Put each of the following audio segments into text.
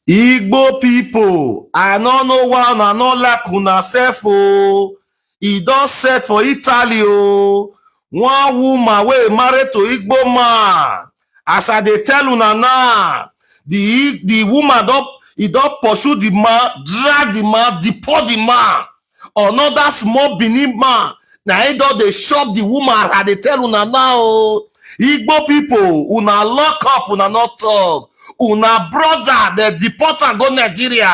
Igbo people, I no know why una no like una sef o. E don set for Italy o. One woman wey married to Igbo man. As I dey tell una now, the woman don pursue the man, drag the man, deport the man. Another small Benin man, na him don dey chop the woman. I dey tell una now o. Igbo people, una lock up, una no talk. Una brother, the deporter go Nigeria.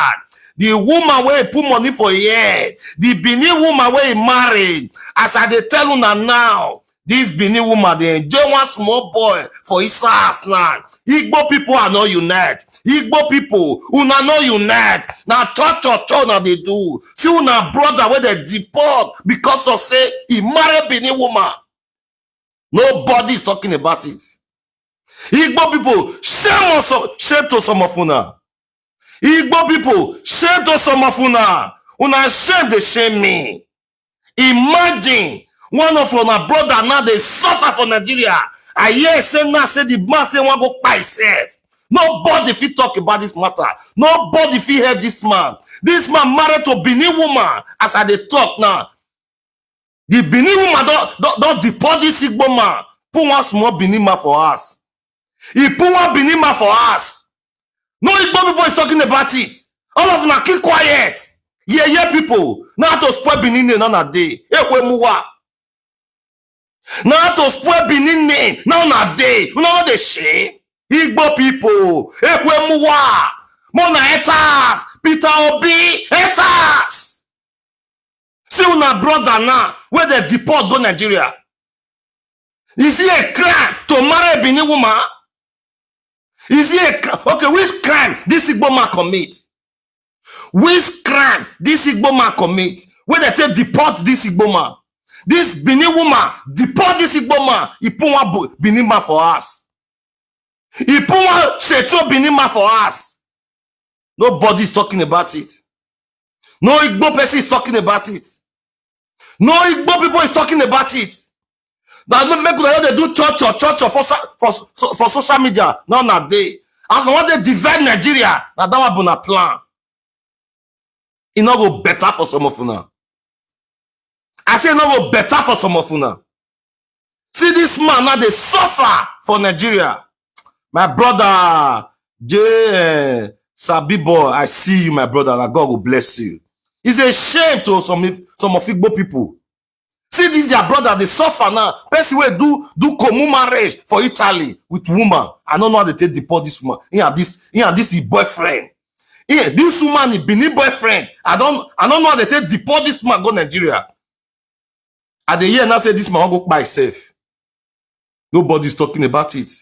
The woman wey put money for here, the Benin woman wey married. As I dey tell una now, this Benin woman dey enjoy one small boy for his house now. Igbo people are not unite. Igbo people, una no unite. Na church una dey do. See una brother wey dey deport because of say he marry Benin woman. Nobody is talking about it. Igbo people, shame to some of una. Igbo people, shame to some of una. Una shame, they shame me. Imagine one of una brother now they suffer for Nigeria. I hear say now say the man say one go by himself. Nobody fit talk about this matter. Nobody fit help this man. This man married to Benin woman. As I dey talk now, the Benin woman don't deport this Igbo man. Put one small Benin man for us. He put one Benin man for us. No Igbo people is talking about it. All of them keep quiet. Yeah, people. Now to spoil Benin name on a day. Now to spoil Benin name now on a day. You know the shame. Igbo people. Mona haters. Peter Obi haters. See una brother now where they deport go Nigeria. Is it a crime to marry a Benin woman? Is it a crime? Okay, which crime this Igbo man commit? Which crime this Igbo man commit? Where they take deport this Igbo man? This Benin woman deport this Igbo man. He put one Benin man for us. He put one Shetro Benin man for us. Nobody is talking about it. No Igbo person is talking about it. No Igbo people is talking about it. That make they do church for social media. No, na day. As the one they divide Nigeria, na that one na plan. It no go better for some of una. I say no go better for some of una. See this man now they suffer for Nigeria. My brother J Sabi boy, I see you, my brother. And God will bless you. It's a shame to some of Igbo people. See this their brother, they suffer now. Person wey do common marriage for Italy with woman. I don't know how they take deport this woman. This is boyfriend. This woman is Benin boyfriend. I don't know how they take deport this man go Nigeria. At the year now say this man will go by himself. Nobody is talking about it.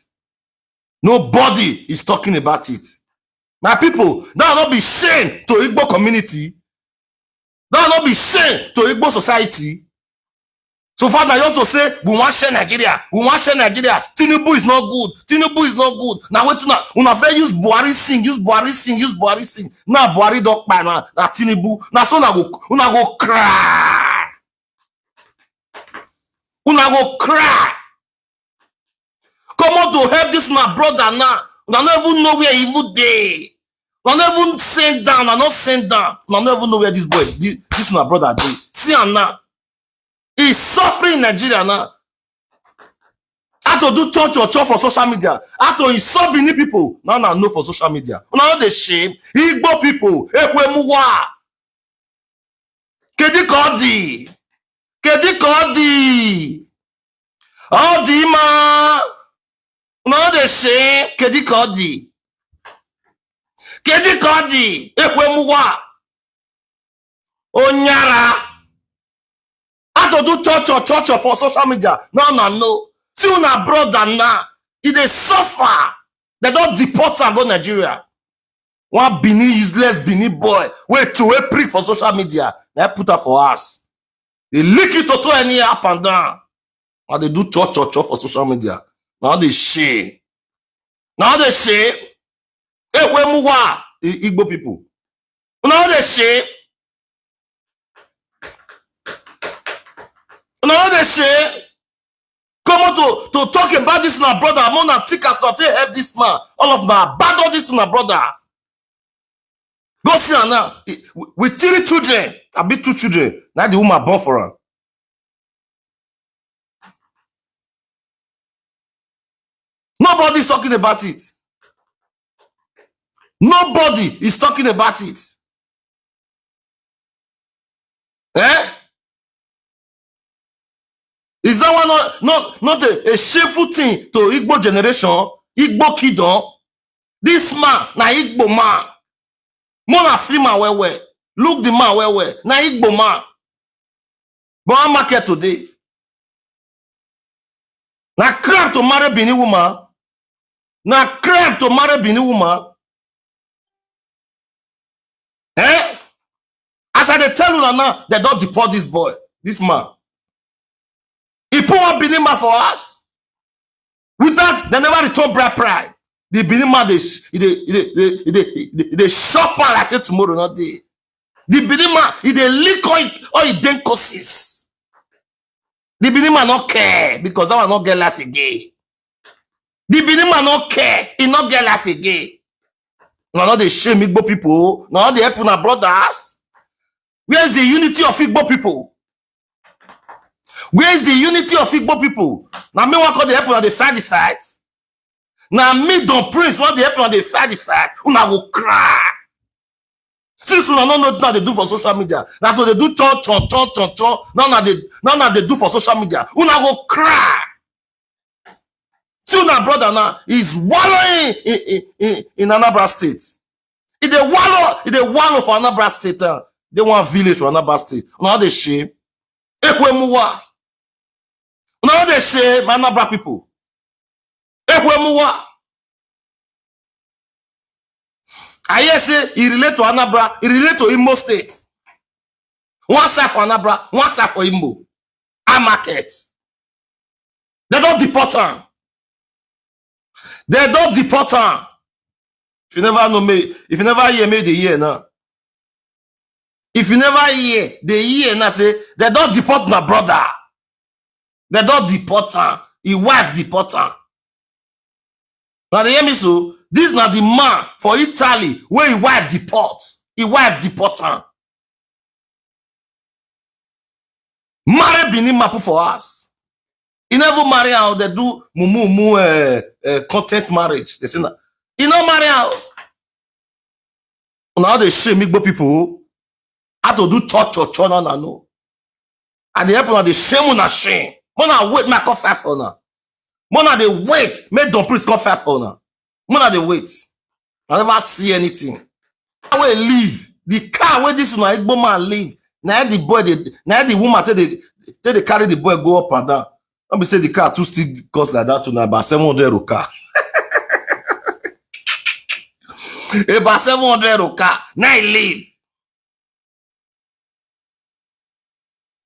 Nobody is talking about it. My people, that will not be shame to Igbo community. That will not be shame to Igbo society. So far, I used to say, we want to share Nigeria. We want to share Nigeria. Tinubu is not good. Tinubu is not good. Now, wait now. Una fair use Buhari sing. Use Buhari sing. Use Buhari sing. Now, Buhari don't buy now. Now, Tinubu. Now, so una go cry. Una go cry. Come on to help this my brother now. Una don't even know where he even dey. Una don't even send down. Una not send down. Una don't even know where this boy, this my brother dey. See him now. He's suffering in Nigeria now. How to do church for social media. How to insult Benin people. Now know for social media. Now the shame. Igbo people. Kedi kodi. Kedi kodi. Odi ma. Now the shame. Kedi kodi. Kedi kodi. Onyara. How to do church for social media. No. See una brother now. He dey suffer. They don't deport and go Nigeria. One Benin useless Benin boy. Wait to a prick for social media. They put her for us. They lick it to any up and down. Now they do church for social media. Now they shame. Now they shame. Hey, where muwa? Igbo people. Now they shame. Now they say, come on to talk about this my brother. I'm on a tickers not to help this man. All of them abandon this my brother. Go see her now. With 3 children. I be 2 children. Now the woman born for her. Nobody is talking about it. Nobody is talking about it. Eh? Is that one not a shameful thing to Igbo generation? Igbo kiddo? This man, na Igbo man. Mona female well. Look the man well. Na Igbo man. But I'm market today. Na crap to marry Bini woman. Na crap to marry Bini woman. Eh? As I tell you now, they don't deport this boy, this man. He put one Benin man for us. With that, they never return bride pride. The Benin man, they shop I say tomorrow, not day. The Benin man, they lick all he then causes. The Benin man not care because that one not get life again. The Benin man not care, he not get life again. Now not the shame Igbo people. Now they help our brothers. Where's the unity of Igbo people? Where's the unity of Igbo people? Now me want call the help on the fight. Now me don't prince want the help on the fight. Una go cry. Since una don't know what they do for social media. That's what they do chon. Now they do for social media. Una go cry. See una brother now is wallowing in Anambra State. If they wallow for Anambra State, they want village for Anambra State. Now they shame. Ekwemuwa. Now they shame Anambra people. Ekwemuwa. I hear say he relate to Anambra, he relate to Imo State. One side for Anambra, one side for Imo. A market. They don't deport her. They don't deport her. If you never know me, if you never hear me the year now. If you never hear the year now, say they don't deport my brother. They don't deport her. His wife deport her. Now they hear me so. This is not the man for Italy where his wife deport. His wife deport her. Marry Benin Mapu for us. He never marry out. They do content marriage. They say that. He not marry out. Now they shame Igbo people. How to do church no. And they help on the shame on a shame. Mona wait, make come fight for now. Mona they wait, make don't priest come fight for now. Mona they wait. I never see anything. I will leave. The car where this one Igbo man leave. Now the boy, now the woman they carry the boy go up and down. Let me say the car too still cost like that to now about 700 car. About 700 car. Now he leave.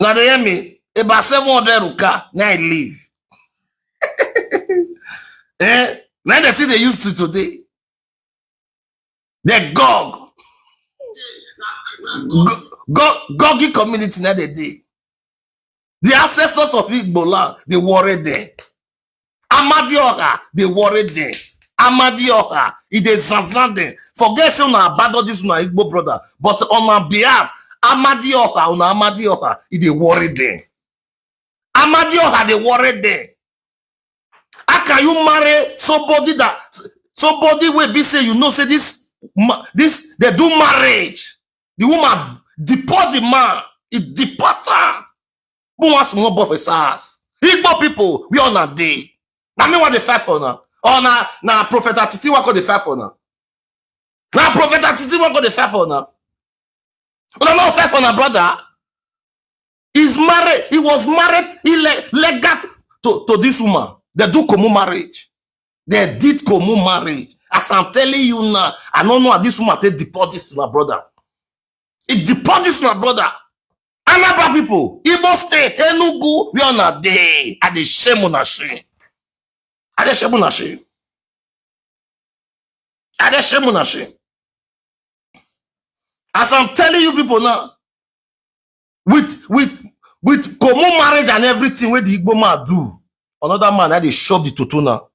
Now they hear me? About 700 car. Now he leave. Eh? Now they see they used to today. They Gog. Goggy community now they day. The ancestors of Igbo land, they worried there. Amadioha, they worried there. Amadioha, it is Zanzan there. Forget say una abandon this una Igbo brother, but on my behalf, Amadioha, it they worried there. Amadioha, they worried there. How can you marry somebody will be say you know say this they do marriage. The woman deport the man, it deport her. Who wants more professors? Igbo people, we on a day. Now me what they fight for now? Or na Prophet Atiti what go they fight for now? Now Prophet Atiti what go they fight for now? No, no fight for now, brother. He's married. He was married. He legat to this woman. They do common marriage. They did common marriage. As I'm telling you now, I don't know how this woman take deport this to my brother. It deport this to my brother. Another people, Igbo State, Enugu, we on a day. At the shame on a shame. At the shame on a shame. At the shame on a shame. As I'm telling you people now, with common marriage and everything where the Igbo man do, another man that they shop the toto now.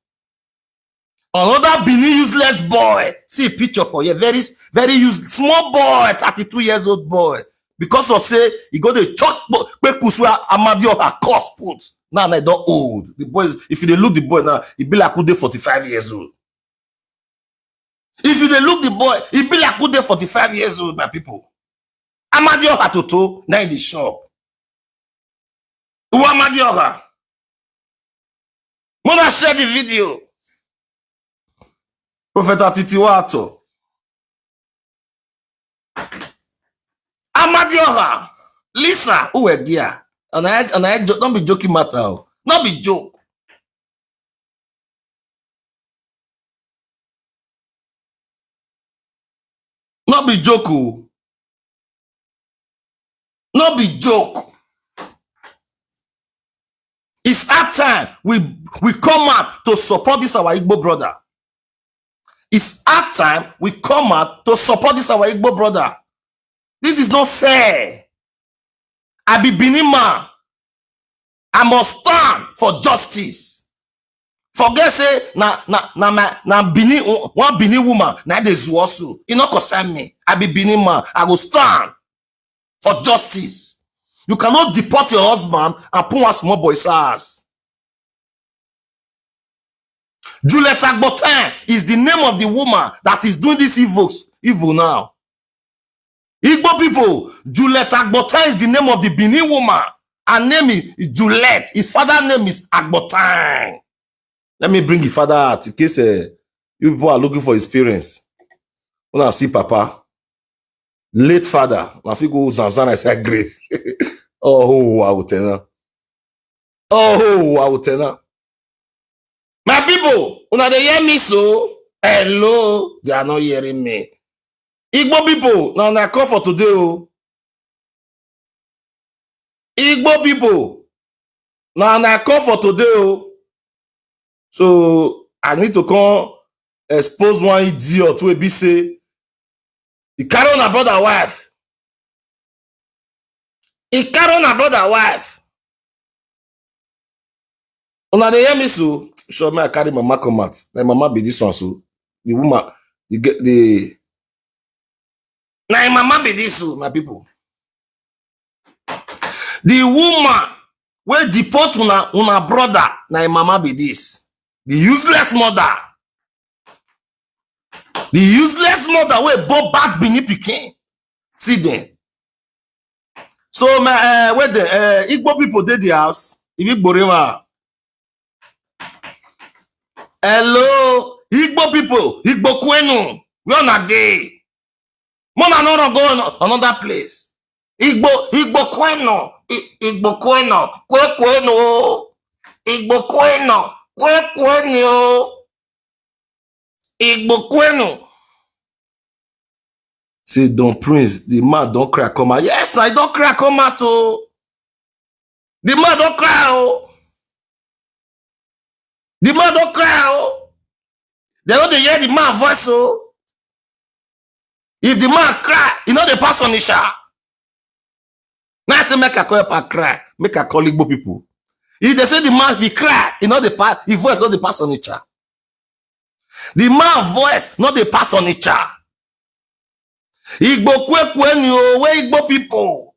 Another Benin useless boy. See a picture for you. Very, very small boy, 32 years old boy. Because of say, he go to chop Pekuswa Amadioha cost put. Now they don't old. The boys, if you look the boy now, he be like who 45 years old. If you look the boy, he be like who 45 years old, my people. Amadioha Toto, now in the shop. Who Amadioha? Mona share the video. Prophet Atitiwato. Amadioha. Lisa, who were there? And I don't be joking matter. Not be joke. Not be joke. Not be joke. It's our time we come out to support this our Igbo brother. It's our time we come out to support this our Igbo brother. This is not fair. I be Benin man. I must stand for justice. Forget say na Benin one Benin woman na dey zuosu. It not concern me. I be Benin man. I will stand for justice. You cannot deport your husband and put one small boy's ass. Juliet Agbotin is the name of the woman that is doing this evil now. Igbo people, Juliet Agbotin is the name of the Benin woman. Her name is Juliet. His father's name is Agbotin. Let me bring his father out in case you people are looking for experience. When I see Papa, late father, I feel go Zanzan, I say grave. Oh, I will tell her. Oh, I will tell her. My people, una dey hear me so? Hello, they are not hearing me. Igbo people, now I come for today. Oh. Igbo people, now I come for today. Oh. So I need to come expose one idiot who be say he carry on a brother wife. He carry on a brother wife. Una dey hear me so? Sure, me I carry mama come out. My mama be this one so. The woman, you get the. Now mama be this so, my people. The woman wey deport una brother, na mama be this. The useless mother. The useless mother wey born back Benin pikin. See them. So my where the Igbo people dey the house. If Igbo rema. Hello, Igbo people, Igbo kwenu. We on a day. Mona no go on another place. Igbo kwenu. Igbo kwenu. Kwenu. Igbo kwenu. Kwenu. Igbo kwenu. Say, Don Prince, the man don't cry come out. Yes, I don't cry come out. Oh. The man don't cry. Oh. The man don't cry. Oh. They don't hear the man voice. Oh. If the man cry, you know they pass on the shower. Now I say make a call up and cry. Make a call Igbo people. If they say the man be cry, you know the pass, his voice not the pass on the chair. The man voice not the pass on the chair. Igbo kwenu o, we Igbo people.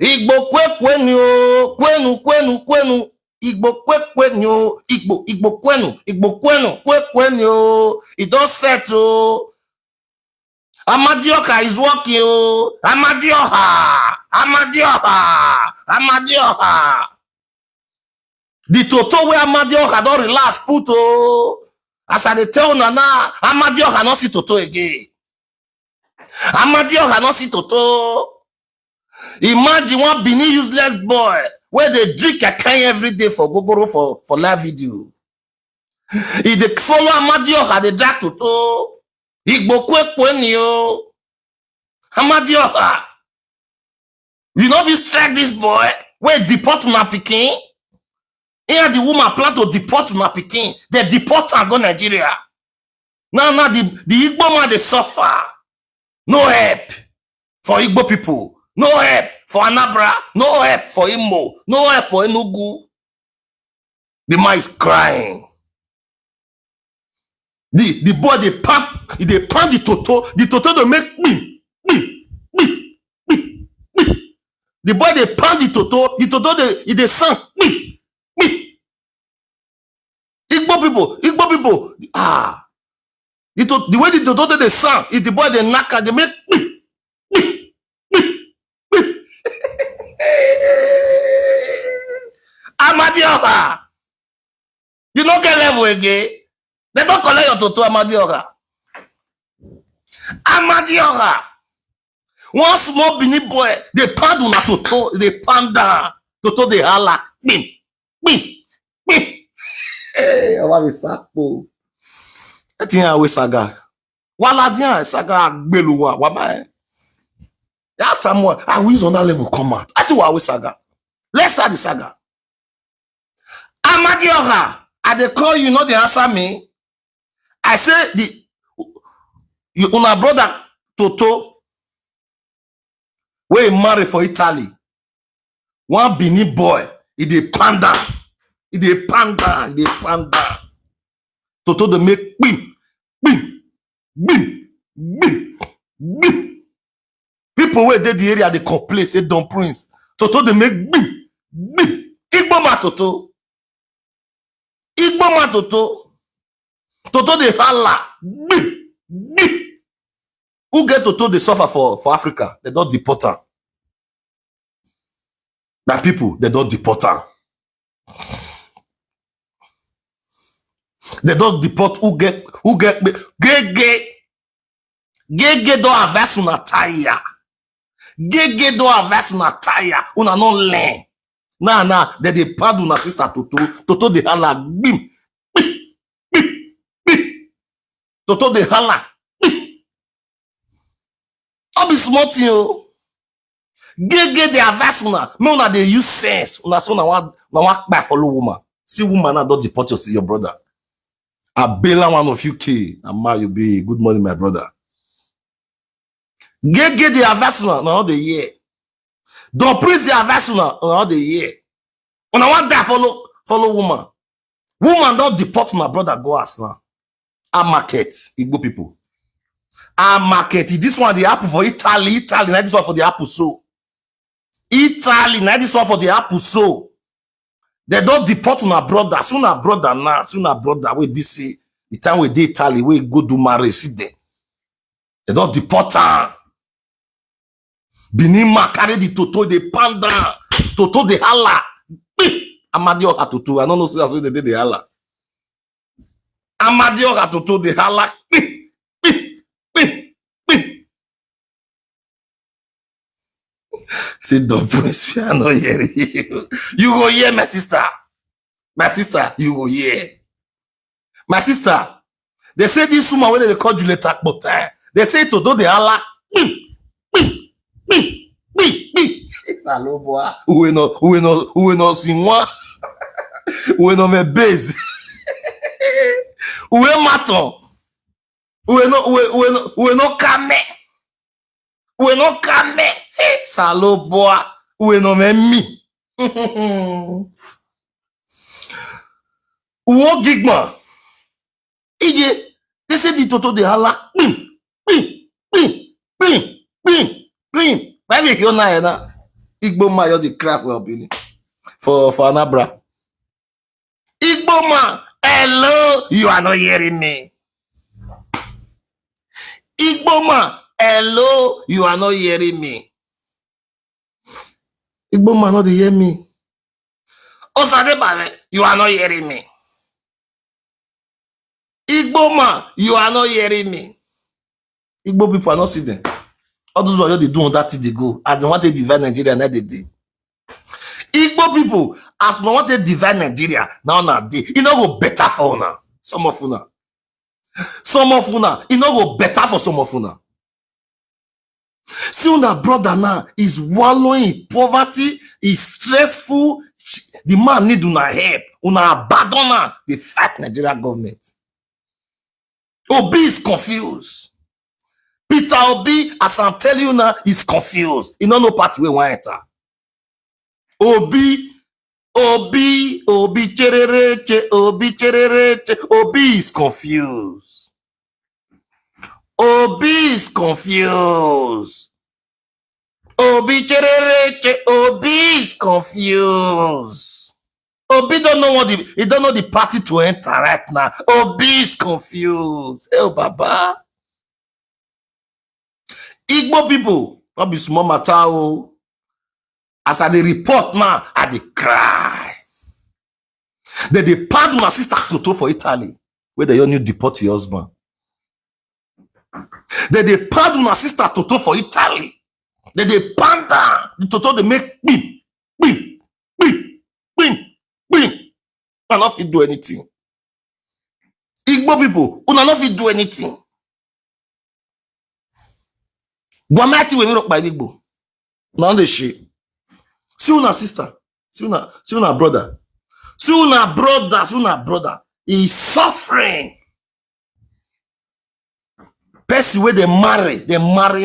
Igbo kwenu o, kwenu. Igbo kwenu o, Igbo kwenu o. It don't settle. Amadioha is working o. Amadioha. The toto where Amadioha don't relax put o. As I dey tell Nana, Amadioha not see toto again. Amadioha not see toto. Imagine one Benin useless boy where they drink a can every day for Gogoro for live video. If they follow Amadioha, they drag toto. Igbo kwenu o. Amadioha. You know if you strike this boy, where deport una pikin? Here the woman plan to deport una pikin. They deport and go Nigeria. Now the Igbo man they suffer. No help for Igbo people. No help for Anambra. No help for Imo. No help for Enugu. The man is crying. The boy they pound the toto. The toto they make bing, bing, bing, bing, bing. The boy they pound the toto they sound bing, bing. Igbo people, the way the toto they sound, if the boy they knock they make bing, bing, bing, bing. Amadioha, you don't get level again. They don't collect your toto, Amadioha. Amadioha. One small Benin boy, they pound on a toto, they pound down. Toto they holla. Bim, bim, bim. Hey, I want to sapo. I think I will saga. Wala dia saga beluwa. Wama. That time I will use on that level come out. I think I will saga. Let's start the saga. Amadioha, I they call you, not they answer me. I say you una brother Toto, where he married for Italy. One Benin boy, he dey panda. Toto they make bim, bim, bim, bim, bim. People where they the area they complain, say Don Prince. Toto they make bim, bim. Igbo ma Toto. Toto they holla. Bim, bim. Who get Toto they suffer for Africa? They don't deport them. My people, they don't deport them. They don't deport who get Gege don't have una tire. Gege don't have una tire. Una no learn. Nah, they pardon una sister Toto they holla. Bim, bim, bim, bim. Toto they holla. All be small thing o. Gege dey advise una. Me una dey use sense. Una so na one buy follow woman. See woman now don't deport your brother. I bail one of you K. Ama you be good morning, my brother. Gege dey advise una na all the year. Don Prince dey advise una na all the year. Una want die follow woman. Woman don't deport my brother go as now. I market Igbo people. I market this one the apple for Italy, now this one for the apple so. Italy, now this one for the apple so. They don't deport on our brother. Soon our brother now, soon our brother we be say the time we dey Italy, we go do marriage, see them. They don't deport her. Binima carry the Toto, they panda, Toto they holla. Amadioha Toto, I don't know that's what they did the holla. Amadioha Toto they holla. Say Don Prince, I no hear you. You go hear my sister. My sister, you go hear. My sister, they say this woman when they call Juliet but they say to do the Allah. Hello boy. Who no sing one? Who no me base? Who maton? Who no kame? Who no kame? Salo boy, we no me me. Wo gigma. Ije, they say the Toto de hala. Ping. Why make you na? Igbo ma you the craft well bini. For Anabra. Igbo ma, hello, you are not hearing me. Igbo ma, hello, you are not hearing me. Igbo man not hear me. Osadebale, you are not hearing me. Igbo man, you are not hearing me. Igbo people are not sitting. All those what they do on that thing they go. As they want to divide Nigeria, now they do. Igbo people, as they want to divide Nigeria, now they. It no go better for una. Some of una. It no go better for some of una. See una brother now is wallowing in poverty, is stressful. The man need una help. Una abandon the fight Nigeria government. Obi is confused. Peter Obi, as I'm telling you now, is confused. He don't know party we want enter. Obi cherere, Obi is confused. Obi is confused. Obi cherereche. Obi is confused. Obi don't know he don't know the party to enter right now. Obi is confused. Oh, Baba. Igbo people, not be small matter. Oh. As I dey report now, I dey cry. They pardon my sister Toto for Italy, where they only deport your husband. They pardon my sister Toto for Italy. They panda the Toto they make bim, bim, bim, bim, bim. I not fit do anything. Igbo people, una not fit do anything. Guamati we rock by Igbo. Now the shit. See una sister, see una brother. See una brother. He is suffering. Person where they marry. They marry.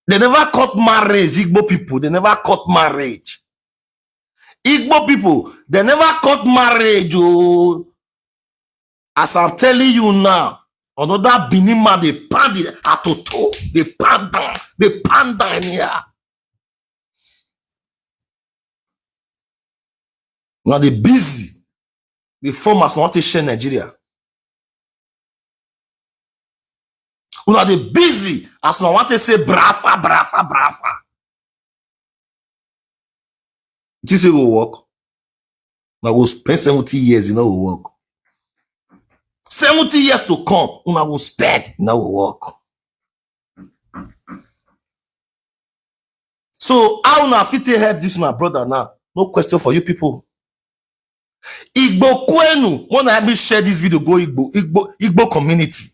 They never cut marriage, Igbo people. They never cut marriage. Igbo people, they never cut marriage. Oh. As I'm telling you now, another Benin man, they pound it at Toto. They pound down in here. Now they busy. The farmers want to share Nigeria. Now they busy as I want to say brafa. This will work. Now we'll spend 70 years, will work. 70 years to come, una will spend, will work. So how una fit help this my brother now? No question for you people. Igbo kwenu, wanna help me share this video, go Igbo community.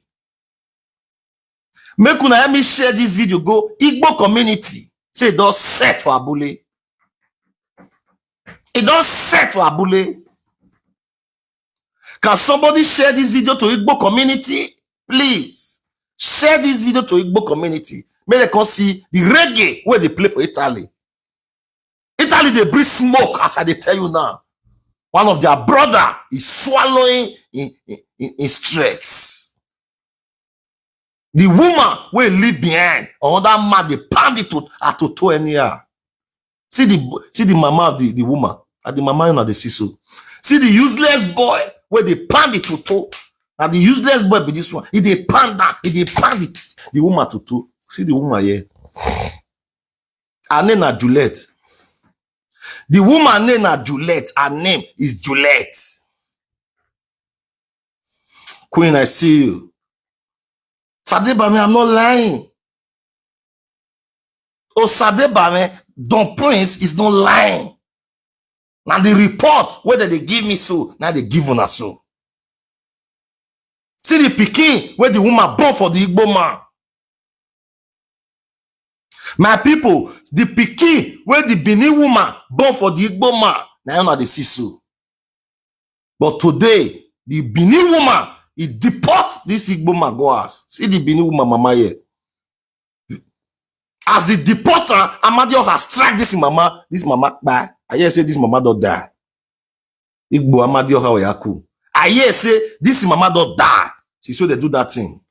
Make una help me share this video, go Igbo community. Say it does set for Abule. It does set for Abule. Can somebody share this video to Igbo community? Please. Share this video to Igbo community. May they come see the reggae where they play for Italy. Italy, they breathe smoke, as I tell you now. One of their brother is swallowing in stress. The woman will leave behind. Another man, they pound it to toe anyhow. See the mama of the woman. And the mama you know the siso. See the useless boy where they pound it to toe. And the useless boy be this one. If they pound that, if they pound it, the woman to toe. See the woman here. Her name is Juliet. The woman name is Juliet. Her name is Juliet. Queen, I see you. Sadebame, I'm not lying. Oh, Sadebame, Don Prince is not lying. Now the report, whether they give me so, now they give on us so. See the pikin where the woman born for the Igbo man. My people, the pikin where the Benin woman born for the Igbo man, now you know they see so. But today, the Benin woman, he deport this Igbo man go house. See the Benin woman mama here. As the deporter, Amadio has struck this mama die. I hear say this mama don't die. Igbo Amadio Hawayaku. I hear say this mama don't die. She so they do that thing.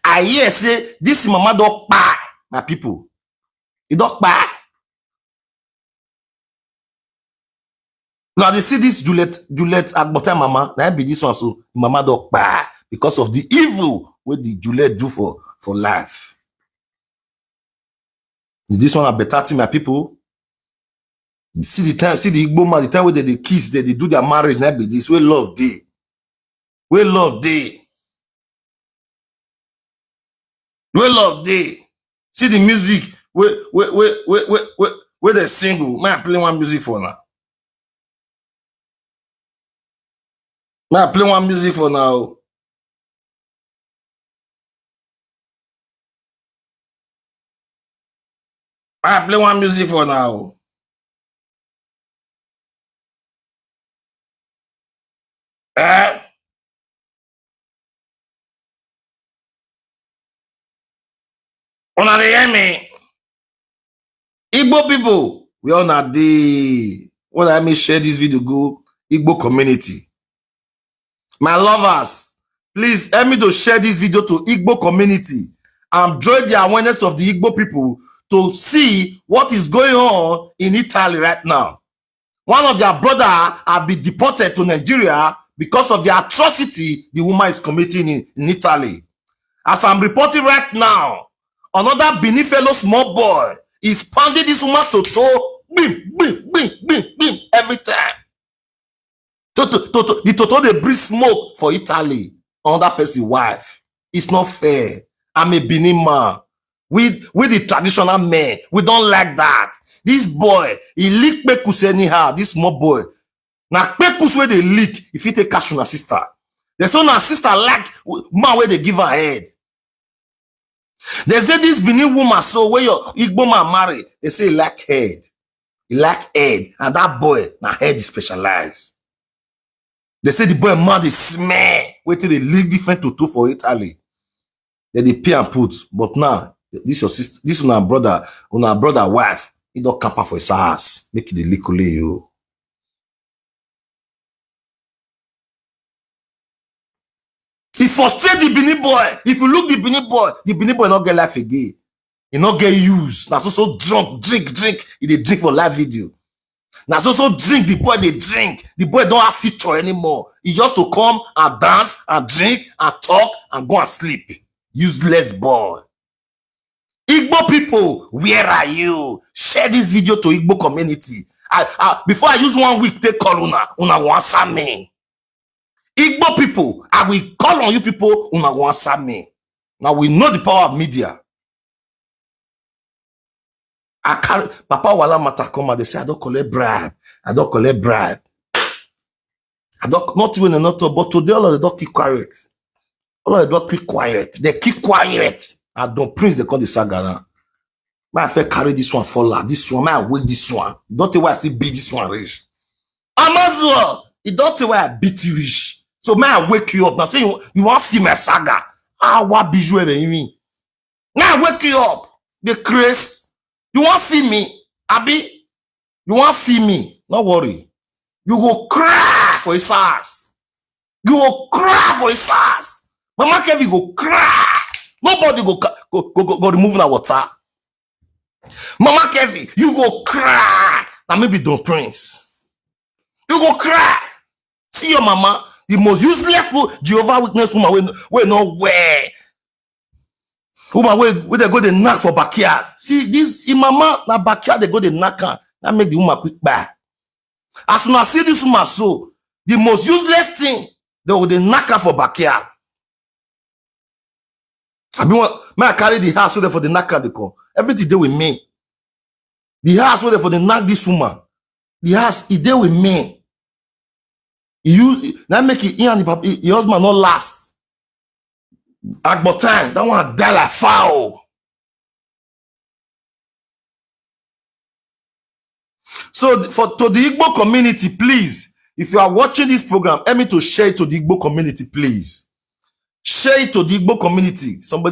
I hear say this mama don't buy. My people. It don't buy. Now they see this Juliet Agbota mama. Now be this one so mama don't buy because of the evil what the Juliet do for life. This one a better thing, my people. See the time, see the Igbo man, the time where they kiss, they do their marriage, now be this way love day. Where love day. Where love day. See the music, where they single. Man, play one music for now. Man, play one music for now. I play one music for now. Una dey hear me? Igbo people, We on a day. When I may share this video, go Igbo community. My lovers, please help me to share this video to Igbo community and draw the awareness of the Igbo people to see what is going on in Italy right now. One of their brother have been deported to Nigeria because of the atrocity the woman is committing in Italy. As I'm reporting right now, another Benin fellow small boy is pounding this woman to toe, bim, bim, bim, bim, bim, every time. The toto they breathe smoke for Italy. Another person's wife. It's not fair. I'm a Benin man. We the traditional men, we don't like that. This boy, he leak pekus anyhow. This small boy. Now pekus where they leak, if he take cash on her sister. The son her sister like man where they give her head. They say this Benin woman, so where your Igbo man marry, they say he lack head. He lack head. And that boy, now head is specialized. They say the boy man they smell. Wait till they leak different toto for Italy. Then they pay and put. But now, this your sister, this on our brother wife, he don't camper for his house. Make it the lick you. He frustrate the Benin boy. If you look the Benin boy not get life again. He not get used. Now so drunk, drink. He dey drink for live video. Now so drink, the boy they drink. The boy don't have future anymore. He just to come and dance and drink and talk and go and sleep. Useless boy. Igbo people, where are you? Share this video to Igbo community. Before I use 1 week, take call una go answer me. Igbo people, I will call on you people, una go answer me. Now we know the power of media. I carry Papa Wahala matter come and they say I don't collect bribe. I don't collect bribe. I don't not even enough, but today all of them don't keep quiet. All of them don't keep quiet. They keep quiet. I don't prince they call the saga now. My affair carry this one for la. This one, my wait this one. Don't tell why I still beat this one rich. I'm as well. It don't tell why I beat you rich. So may I wake you up now. Say you want to feel my saga. What bijou ever you mean? Now I wake you up. The craze. You want to feel me? Abi? You want to feel me? Don't worry. You go cry for his ass. You go cry for his ass. Mama Kevin go cry. Nobody go remove that water. Mama Kevin, you go cry. Now maybe don't prince. You go cry. See your mama, the most useless Jehovah Witness woman we no wear. Woman where they go they knock for backyard. See this in mama na backyard they go they knock her. That make the woman quick back. As soon as see this woman so the most useless thing they go they knock her for backyard. I mean, may I carry the house so for the knock her they come. Everything they with me. The house where for the knock this woman. The house he there with me. You now make it your husband not last. At but time that one die like foul. So to the Igbo community, please, if you are watching this program, help me to share it to the Igbo community, please. Share it to the Igbo community. Somebody